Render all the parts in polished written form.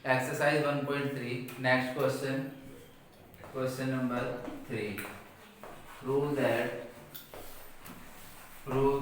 Exercise 1.3 next question question number 3 prove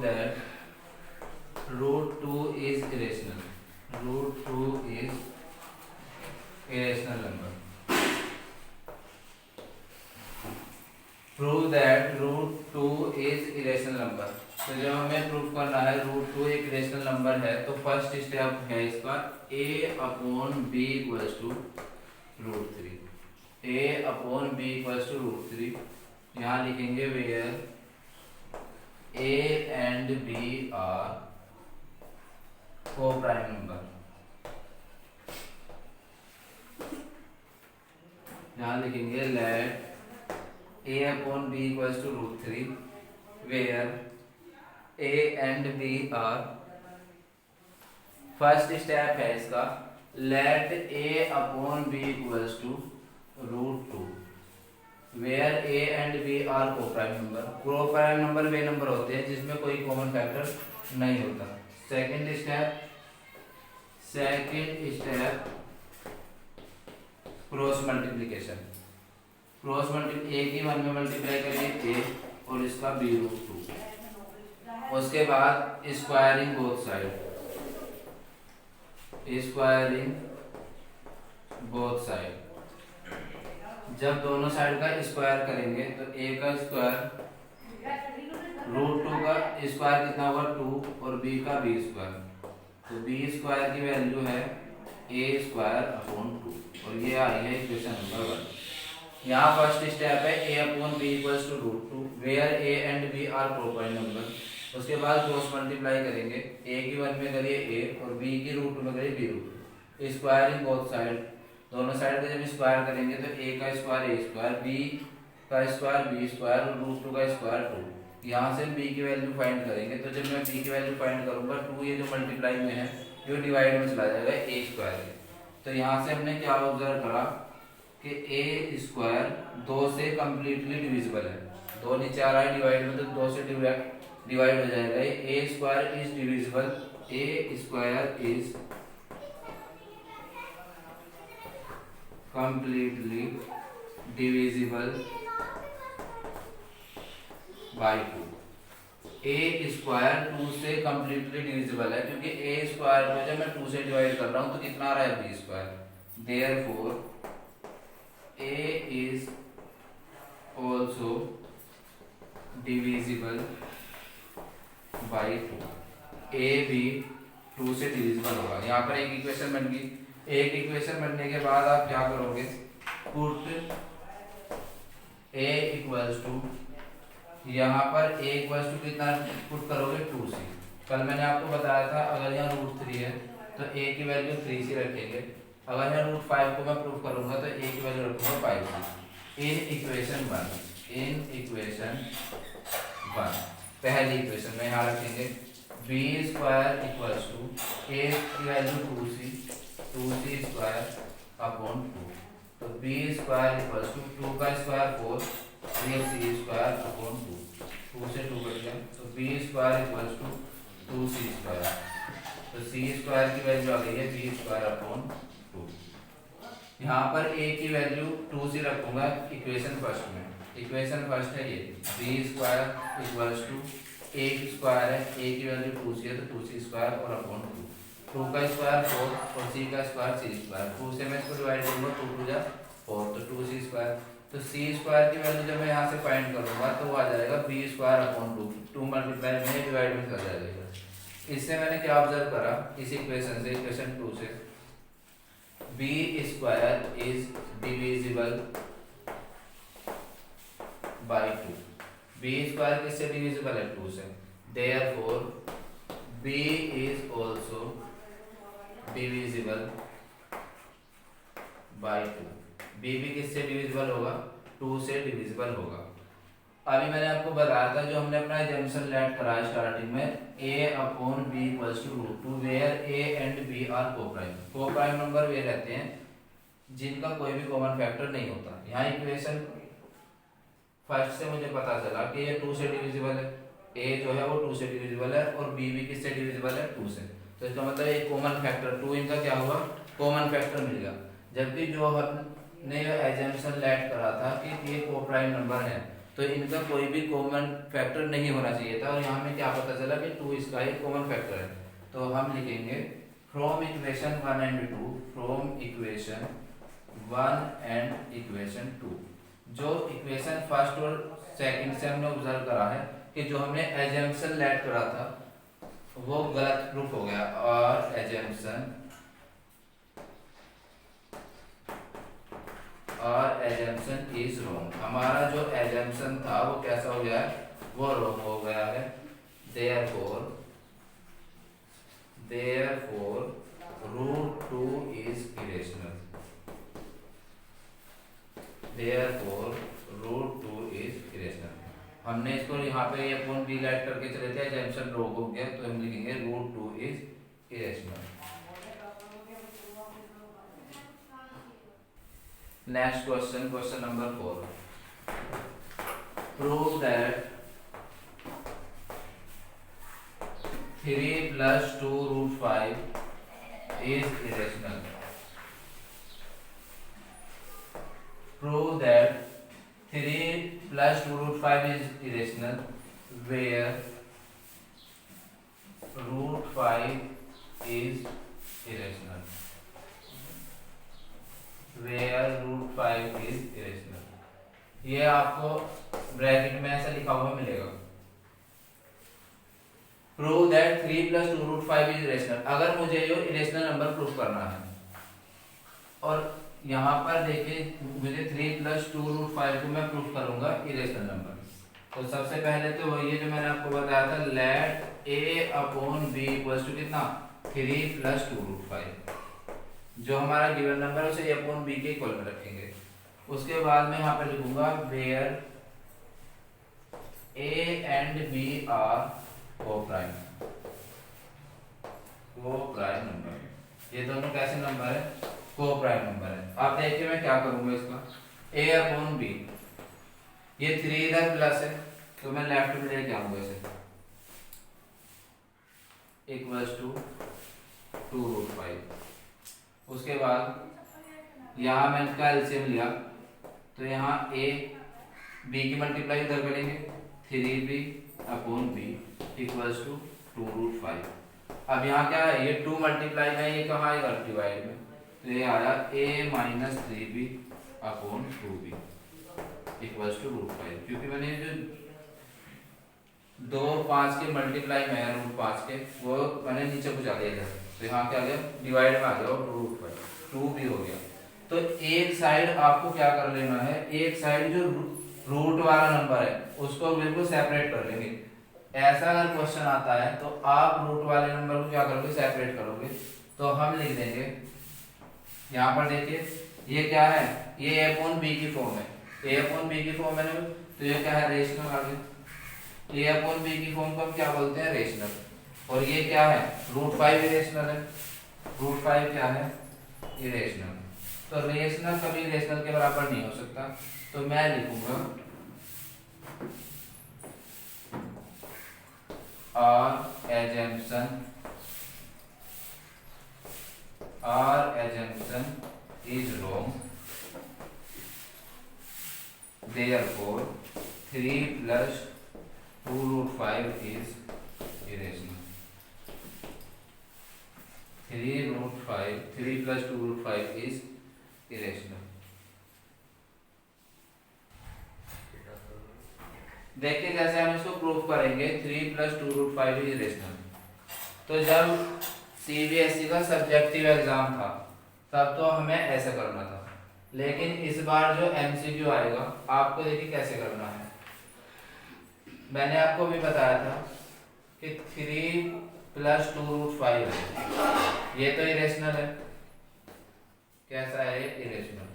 that root 2 is irrational number prove that root 2 is irrational number. तो जब हमें prove करना है root 2 एक irrational number है तो फर्स्ट स्टेप है इसका a upon b equals to root 3। a upon b equals to root 3 यहाँ लिखेंगे where a and b are coprime number. यहाँ लिखेंगे let a upon b equals to root 3 where a and b are first step है इसका let a upon b equals to root 2 where a and b are co-prime number। co-prime number वे number होते हैं जिसमें कोई common factor नहीं होता। Second step cross multiplication. A की 1 में मल्टीप्लाई करिए a और इसका b रूट 2। उसके बाद स्क्वायरिंग बोथ साइड। जब दोनों साइड का स्क्वायर करेंगे तो a का स्क्वायर रूट 2 का स्क्वायर कितना होगा 2 और b का b स्क्वायर। तो b स्क्वायर की वैल्यू है a स्क्वायर अपॉन 2 और ये आई है इक्वेशन नंबर 1। यहाँ फर्स्ट स्टेप है a upon b equals to root 2 where a and b are प्रोपाइल नंबर। उसके बाद क्रॉस मल्टीप्लाई करेंगे a की 1 में करिए a और b की रूट 2 में करिए b root. Squaring both side, दोनों साइड का जब स्क्वायर करेंगे तो a का स्क्वायर a स्क्वायर, b का स्क्वायर b स्क्वायर और रूट 2 का स्क्वायर 2। यहाँ से b की वैल्यू फाइंड करेंगे तो जब मैं b की वैल्यू फाइंड करूंगा 2 ये जो मल्टीप्लाई में है जो डिवाइड में चला जाएगा a स्क्वायर। तो यहाँ से हमने क्या ऑब्जर्व करा कि a स्क्वायर 2 से कम्प्लीटली डिविजिबल है। 2 नीचे आ रहा है डिवाइड में तो 2 से डिवाइड हो जाएगा। a square is divisible, a square is completely divisible by 2। a square 2 से कम्प्लीटली डिविजिबल है क्योंकि a स्क्वायर को जब मैं 2 से डिवाइड कर रहा हूँ तो कितना आ रहा है b square. Therefore a is also divisible by 2। a भी 2 से डिविजिबल होगा। यहाँ पर एक इक्वेशन बन गई। एक इक्वेशन बनने के बाद आप क्या करोगे पुट a इक्वल्स टू, यहाँ पर a इक्वल्स टू कितना पुट करोगे 2c। कल मैंने आपको बताया था अगर यहाँ रूट 3 है तो a की वैल्यू 3c रखेंगे। अगर मैं रूट 5 को मैं प्रूव करूंगा तो a की वैल्यू रखूंगा 5c। इन इक्वेशन 1 पहली इक्वेशन में यहाँ रखेंगे b square equals to a की वैल्यू 2c स्क्वायर अपॉन 2। तो b स्क्वायर इक्वल्स टू 2 का स्क्वायर 4 ये c स्क्वायर अपॉन 2। 2 से 2 कट गया तो b square equals to 2c square. तो c स्क्वायर की वैल्यू आ गई है b स्क्वायर अपॉन 2। यहाँ पर a की वैल्यू 2c रखूंगा इक्वेशन फर्स्ट में। इक्वेशन फर्स्ट है ये b square equals to a square है, a की वैल्यू 2c है तो 2c स्क्वायर और अपॉन 2 का स्क्वायर 4 और c का स्क्वायर c स्क्वायर। 2 से मैं इसको डिवाइड करूंगा 2 2 जा 4 तो 2c स्क्वायर। तो c स्क्वायर की वैल्यू जब मैं यहाँ से फाइंड करूंगा तो वो आ जाएगा b स्क्वायर अपॉन 2 मल्टीप्लाई में डिवाइड में चला जाएगा। इससे मैंने क्या ऑब्जर्व करा इस इक्वेशन से, इक्वेशन 2 से b square is divisible by 2। b square किससे डिविजिबल है 2 से। Therefore b is also divisible by 2। b भी किससे डिविजिबल होगा 2 से डिविजिबल होगा। अभी मैंने आपको बताया था जो हमने अपना एजम्पशन लेट करा स्टार्टिंग में a upon b equals to root 2 where a and b are coprime. Coprime number वे रहते हैं जिनका कोई भी कॉमन फैक्टर नहीं होता। यहाँ इक्वेशन फर्स्ट से मुझे पता चला कि ये 2 से डिविजिबल है, a जो है वो 2 से डिविजिबल है और b भी किससे डिविजिबल है 2 से। तो इसका मतलब एक कॉमन फैक्टर 2 इनका क्या हुआ कॉमन फैक्टर मिल गया। जबकि जो हमने एजम्पशन लेट करा था कि ये कोप्राइम नंबर है तो इनका कोई भी कॉमन फैक्टर नहीं होना चाहिए था, और यहाँ में क्या पता चला कि 2 इसका एक कॉमन फैक्टर है। तो हम लिखेंगे from equation 1 and 2, from equation 1 and equation 2, जो इक्वेशन फर्स्ट और सेकंड से हमने ऑब्जर्व करा है कि जो हमने एजम्पशन लेट करा था वो गलत प्रूफ हो गया, और एजम्पशन इज रॉन्ग। हमारा जो एजम्पशन था वो कैसा हो गया है, वो रॉन्ग हो गया है। Therefore root 2 is irrational. Therefore root 2 is irrational. हमने इसको यहाँ पे ये अपॉन बी लेट करके चले थे, एजम्पशन रॉन्ग हो गया, तो हम लिखेंगे root 2 is irrational. Next question, question number 4, prove that 3 plus 2 root 5 is irrational. Prove that 3 plus 2 root 5 is irrational where root 5 is irrational. Where root 5 is irrational. ये आपको ब्रैकेट में ऐसा लिखा हुआ मिलेगा। Prove that 3 plus 2 root 5 is irrational। अगर मुझे ये इरेशनल नंबर प्रूव करना है, और यहाँ पर देखिए मुझे 3 plus 2 root 5 को मैं प्रूव करूंगा इरेशनल नंबर। तो सबसे पहले तो वही है जो मैंने आपको बताया था, let a upon b equals to कितना 3 plus 2 root 5। जो हमारा गिवन नंबर है उसे a अपॉन b के इक्वल में रखेंगे। उसके बाद में यहाँ पर लिखूंगा where a and b are coprime number. ये दोनों कैसे नंबर है, कोप्राइम नंबर है। आप देखिए मैं क्या करूंगा, इसका a अपॉन b, ये 3 इधर प्लस है तो मैं लेफ्ट में लेके आऊंगा इसे, इक्वल्स टू 2 रूट 5। उसके बाद यहाँ मैंने इसका एलसीएम लिया तो यहाँ a b की मल्टीप्लाई इधर करेंगे, 3b upon b equals to 2 root 5। अब यहाँ क्या है, ये 2 मल्टीप्लाई में ये कहाँ आएगा डिवाइड में, तो ये आया a minus 3b upon 2b equals to root 5। क्योंकि मैंने जो 2 5 के मल्टीप्लाई में है रूट 5 के, वो मैंने नीचे पहुँचा दिया था, तो यहाँ क्या आ गया डिवाइड में आ गया रूट 5, 2b हो गया। तो एक साइड आपको क्या कर लेना है, एक साइड जो रूट वाला नंबर है उसको बिल्कुल सेपरेट कर लेंगे। ऐसा अगर क्वेश्चन आता है तो आप रूट वाले नंबर को क्या करोगे, सेपरेट करोगे। तो हम लिख देंगे यहाँ पर देखिए ये क्या है, ये a अपॉन b की फॉर्म है, a अपॉन b की फॉर्म है, तो ये क्या है रेशनल आ गया। a अपॉन b की फॉर्म को हम क्या बोलते हैं, रेशनल। और ये क्या है रूट 5 इरेशनल है, रूट 5 क्या है इरेशनल। तो रेशनल कभी रेशनल के बराबर नहीं हो सकता, तो मैं लिखूंगा our assumption is wrong, therefore 3 plus 2 root 5 is irrational। 3 plus 2 root 5 is irrational। देखिए जैसे हम इसको प्रूफ करेंगे 3 plus 2 root 5 is irrational। तो जब सीबीएसई का सब्जेक्टिव एग्जाम था तब तो हमें ऐसे करना था, लेकिन इस बार जो एमसीक्यू आएगा आपको देखिए कैसे करना है। मैंने आपको भी बताया था कि 3 plus 2 root 5 है, ये तो इरेशनल है, कैसा है इरेशनल,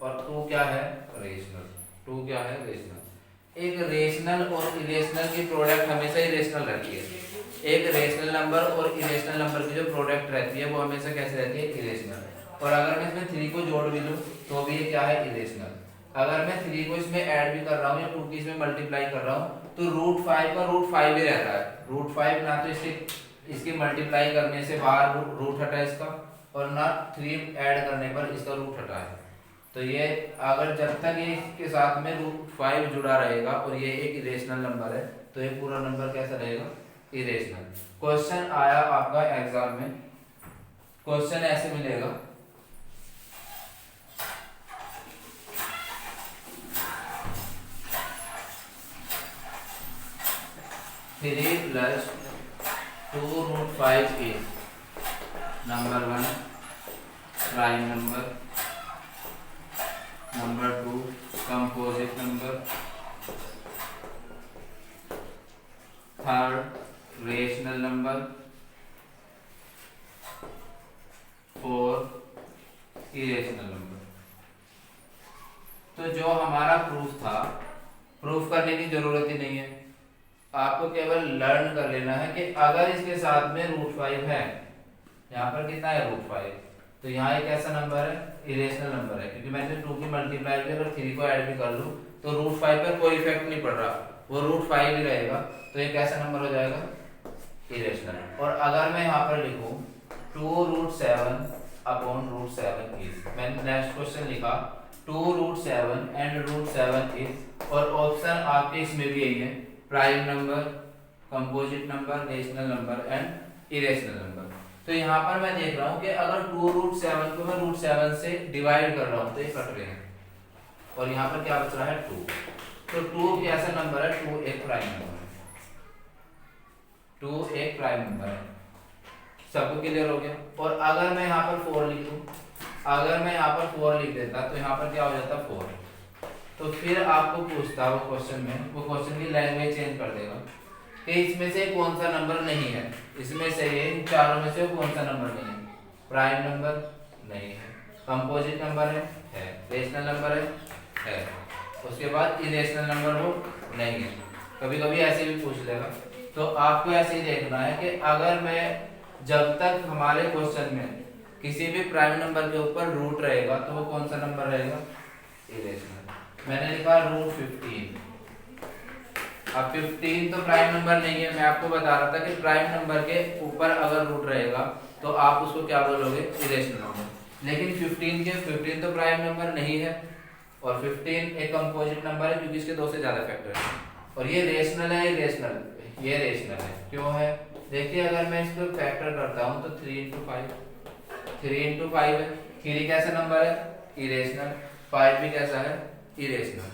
और 2 क्या है रेशनल, 2 क्या है रेशनल। एक रेशनल और इरेशनल की प्रोडक्ट हमेशा इरेशनल रहती है। एक रेशनल नंबर और इरेशनल नंबर की जो प्रोडक्ट रहती है वो हमेशा कैसे रहती है इरेशनल। और अगर मैं इसमें 3 को जोड़ भी लूँ तो भी ये क्या है इरेशनल। अगर मैं 3 को इसमें ऐड भी कर रहा हूँ या 2 की इसमें मल्टीप्लाई कर रहा हूँ तो रूट 5 का रूट 5 ही रहता है। रूट 5 ना तो इसकी मल्टीप्लाई करने से बाहर रूट हटा इसका, और ना 3 ऐड करने पर इसका रूट हटा है। तो ये अगर जब तक ये इसके साथ में √5 जुड़ा रहेगा और ये एक इरेशनल नंबर है तो ये पूरा नंबर कैसा रहेगा, इरेशनल। क्वेश्चन आया आपका एग्जाम में, क्वेश्चन ऐसे मिलेगा 3 + 2√5 is number 1 prime number, number 2 composite number, third rational number, 4 irrational number. तो जो हमारा प्रूफ था, प्रूफ करने की जरूरत ही नहीं है, आपको केवल लर्न कर लेना है कि अगर इसके साथ में √5 है, यहाँ पर कितना है √5, तो यहाँ एक ऐसा नंबर है इरेशनल नंबर है, क्योंकि मैंने 2 की मल्टीप्लाई की अगर 3 को ऐड भी कर लूँ तो √5 पर कोई इफेक्ट नहीं पड़ रहा, वो √5 ही रहेगा, तो एक ऐसा नंबर हो जाएगा इरेशनल। और अगर मैं यहाँ पर लिखूँ 2√7/√7 इज, मैंने नेक्स्ट क्वेश्चन लिखा 2√7 and √7 इज, और ऑप्शन आपके इसमें भी यही है, prime number, composite number, rational number and irrational number. तो यहाँ पर मैं देख रहा हूँ कि अगर 2√7 को मैं √7 से डिवाइड कर रहा हूँ तो ये कट रहे हैं, और यहाँ पर क्या बच रहा है 2, तो 2 कैसा नंबर है, 2 एक प्राइम नंबर है, 2 एक प्राइम नंबर है। सबको क्लियर हो गया। और अगर मैं यहाँ पर 4 लिखूं, अगर मैं यहाँ पर 4 लिख देता तो यहाँ पर क्या हो जाता 4, तो फिर आपको पूछता वो क्वेश्चन में, वो क्वेश्चन की लैंग्वेज चेंज कर देगा कि इसमें से कौन सा नंबर नहीं है, इसमें से ये इन चारों में से कौन सा नंबर नहीं है, प्राइम नंबर नहीं है, कंपोजिट नंबर है, रेशनल नंबर है, उसके बाद इरेशनल नंबर वो नहीं है। कभी कभी ऐसे भी पूछ लेगा, तो आपको ऐसे ही देखना है कि अगर मैं, जब तक हमारे क्वेश्चन में किसी भी प्राइम नंबर के ऊपर रूट रहेगा तो वो कौन सा नंबर रहेगा, इरेशनल। मैंने लिखा √15, अब 15 तो प्राइम नंबर नहीं है, मैं आपको बता रहा था कि प्राइम नंबर के ऊपर अगर रूट रहेगा तो आप उसको क्या बोलोगे, इरेशनल नंबर। लेकिन 15 तो प्राइम नंबर नहीं है, और 15 एक कंपोजिट नंबर है क्योंकि इसके 2 से ज्यादा फैक्टर है, और ये रेशनल है, रेशनल, ये रेशनल है, क्यों है, देखिए अगर मैं इसको फैक्टर करता हूँ तो 3 × 5, 3 × 5 है, 3 कैसा नंबर है, इरेशनल, 5 भी कैसा है, इरेशनल।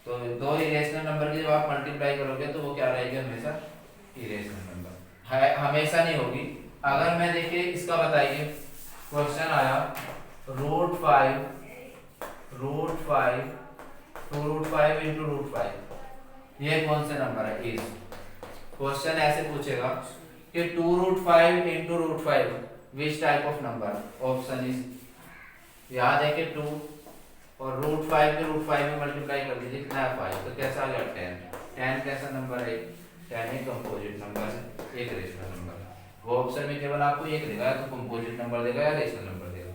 तो 2 इरेशनल नंबर की जब आप मल्टीप्लाई करोगे तो वो क्या रहेगी, हमेशा इरेशनल नंबर है, हमेशा नहीं होगी। अगर मैं देखिए इसका बताइए, क्वेश्चन आया √5 2√5 into √5, ये कौन से नंबर है, इज। क्वेश्चन ऐसे पूछेगा कि 2√5 into √5 which type of number, option is, यहाँ देखिए 2 और √5 के √5 में मल्टीप्लाई कर दीजिए, कितना है 5, तो कैसा आ गया 10। 10 कैसा नंबर है, 10 एक कंपोजिट नंबर है, एक रेशनल नंबर है। वो ऑप्शन में केवल आपको एक देगा, तो कंपोजिट नंबर देगा या रेशनल नंबर देगा।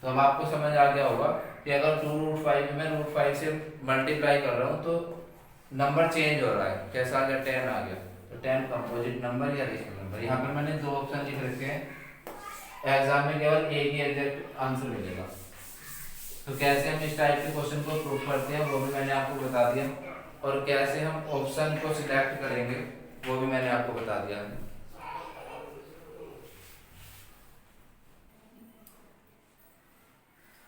तो अब आपको समझ आ गया होगा कि अगर 2√5 में मैं √5 से मल्टीप्लाई कर रहा हूँ तो नंबर चेंज हो रहा है, कैसा आ गया, 10 आ गया, तो 10 कंपोजिट नंबर या रेशनल नंबर। यहाँ पर मैंने 2 ऑप्शन लिख रखे हैं, एग्जाम में केवल एक ही एग्जैक्ट आंसर मिलेगा। तो कैसे हम इस टाइप के क्वेश्चन को प्रूव करते हैं वो भी मैंने आपको बता दिया, और कैसे हम ऑप्शन को सिलेक्ट करेंगे वो भी मैंने आपको बता दिया।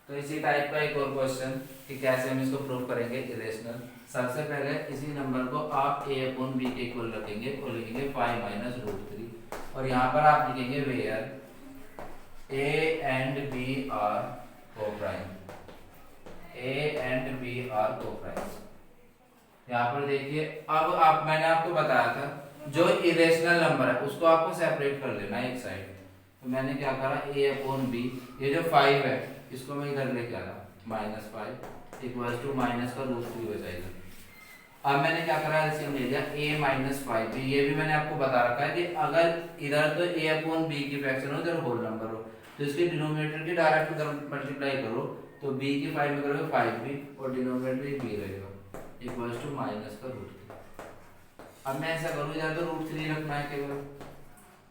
तो इसी टाइप का एक और क्वेश्चन कि कैसे हम इसको प्रूव करेंगे इरेशनल। सबसे पहले इसी नंबर को आप a/b के इक्वल रखेंगे और लिखेंगे 5 - √3, और यहाँ पर आप लिखेंगे where a and b are co-prime, A and B are co-prime। यहाँ पर देखिए, अब आप, मैंने आपको बताया था जो इरेशनल नंबर है उसको आपको सेपरेट कर लेना है एक साइड। तो मैंने क्या करा, a/b, ये जो 5 है इसको मैं इधर लेके आ रहा, -5 इक्वल्स टू माइनस का √3 हो जाएगा। अब मैंने क्या करा, एलसीएम ले लिया a - 5, ये भी मैंने आपको बता रखा है कि अगर इधर तो a/b की फ्रैक्शन हो, इधर होल नंबर हो, तो इसके डिनोमिनेटर की डायरेक्ट मल्टीप्लाई करो, तो b की 5 में करोगे 5b और डिनोमिनेटर b रहेगा, इक्वल्स टू माइनस का √3। अब मैं ऐसा करूँ, इधर तो √3 रखना है केवल,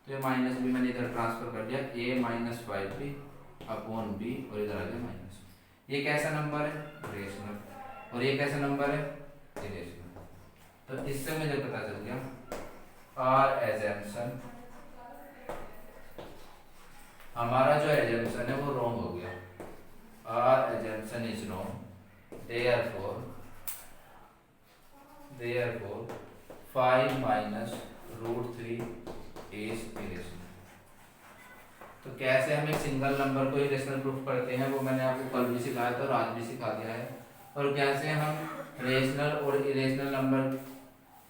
तो ये माइनस बी मैंने इधर ट्रांसफर कर दिया, a minus 5b upon B, और इधर आ गया माइनस। ये कैसा नंबर है? रेशनल। और ये कैसा नंबर है? इरेशनल। तो इससे मुझे पता चल गया आर एजम्पशन, हमारा जो एजम्पशन है वो रॉन्ग हो गया। Our assumption is wrong, therefore 5 minus root 3 is irrational. तो कैसे हम एक सिंगल नंबर को इरेशनल प्रूफ करते हैं वो मैंने आपको कल भी सिखाया था और आज भी सिखा दिया है। और कैसे हम रेशनल और इरेशनल नंबर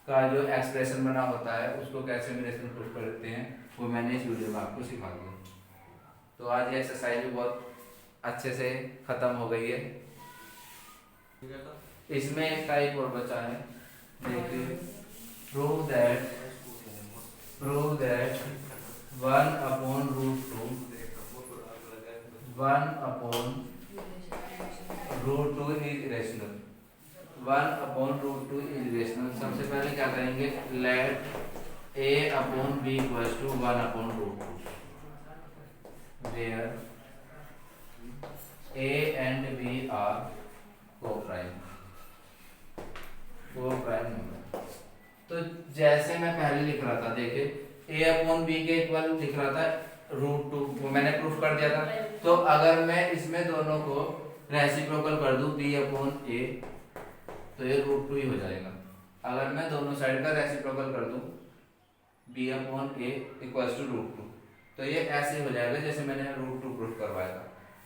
का जो एक्सप्रेशन बना होता है उसको कैसे हम इरेशनल प्रूफ करते हैं वो मैंने इस वीडियो में आपको सिखा दिया। तो आज ये एक्सरसाइज भी बहुत अच्छे से खत्म हो गई है। इसमें एक टाइप और बचा है, देखिए, prove that 1 upon root 2 is irrational. 1 upon root 2 is irrational. सबसे पहले क्या करेंगे, let a upon b equals to 1 upon root 2 where a and b are coprime number. तो जैसे मैं पहले लिख रहा था, देखिए a अपॉन b के इक्वल लिख रहा था रूट 2, वो मैंने प्रूफ कर दिया था। तो अगर मैं इसमें दोनों को रेसिप्रोकल कर दूं b अपॉन a तो ये रूट 2 ही हो जाएगा। अगर मैं दोनों साइड का रेसिप्रोकल कर दूं b upon a equals to root 2 तो ये ऐसे हो जाएगा जैसे मैंने रूट 2 प्रूफ करवाया था।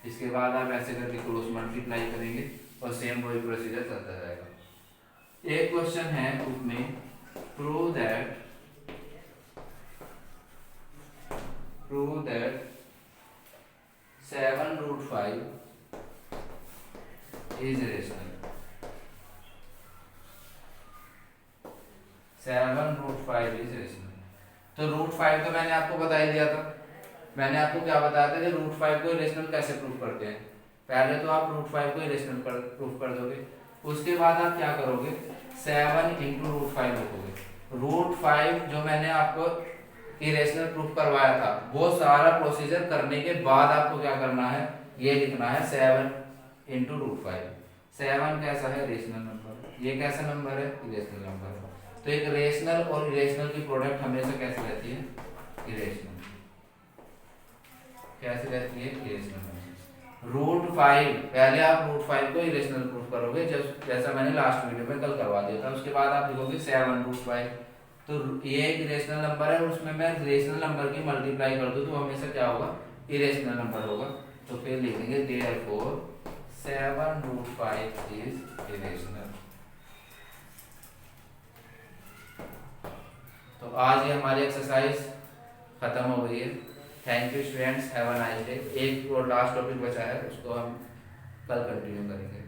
इसके बाद आप ऐसे करके क्रॉस मल्टीप्लाई करेंगे और सेम वही प्रोसीजर चलता जाएगा। एक क्वेश्चन है उसमें, prove that 7 root 5 is rational. 7 root 5 is rational. तो रूट 5 तो मैंने आपको बता ही दिया था। मैंने आपको क्या बताया था कि रूट 5 को इरेशनल कैसे प्रूफ करते हैं। पहले तो आप रूट 5 को इरेशनल प्रूफ कर दोगे, उसके बाद आप क्या करोगे, 7 इंटू रूट 5 लिखोगे। रूट 5 जो मैंने आपको इरेशनल प्रूफ करवाया था वो सारा प्रोसीजर करने के बाद आपको क्या करना है, ये लिखना है 7 इंटू रूट 5। 7 कैसा है, रेशनल नंबर। ये कैसा नंबर है, इरेशनल नंबर। तो एक रेशनल और इरेशनल की प्रोडक्ट हमेशा कैसे रहती है, इरेशनल। कैसे रहती है, इरेशनल। रूट 5 पहले आप रूट 5 को इरेशनल प्रूफ करोगे जैसा मैंने लास्ट वीडियो में कल करवा दिया था। उसके बाद आप लिखोगे 7 रूट 5। तो ये एक इरेशनल नंबर है, उसमें मैं रेशनल नंबर की मल्टीप्लाई कर दूं तो हमेशा क्या होगा, इरेशनल नंबर होगा। तो फिर लिखेंगे देयरफॉर 7 रूट 5 इज इरेशनल। तो आज ये हमारी एक्सरसाइज खत्म हो गई है। Thank you students, have a nice day. एक और लास्ट टॉपिक बचा है उसको हम कल कंटिन्यू करेंगे।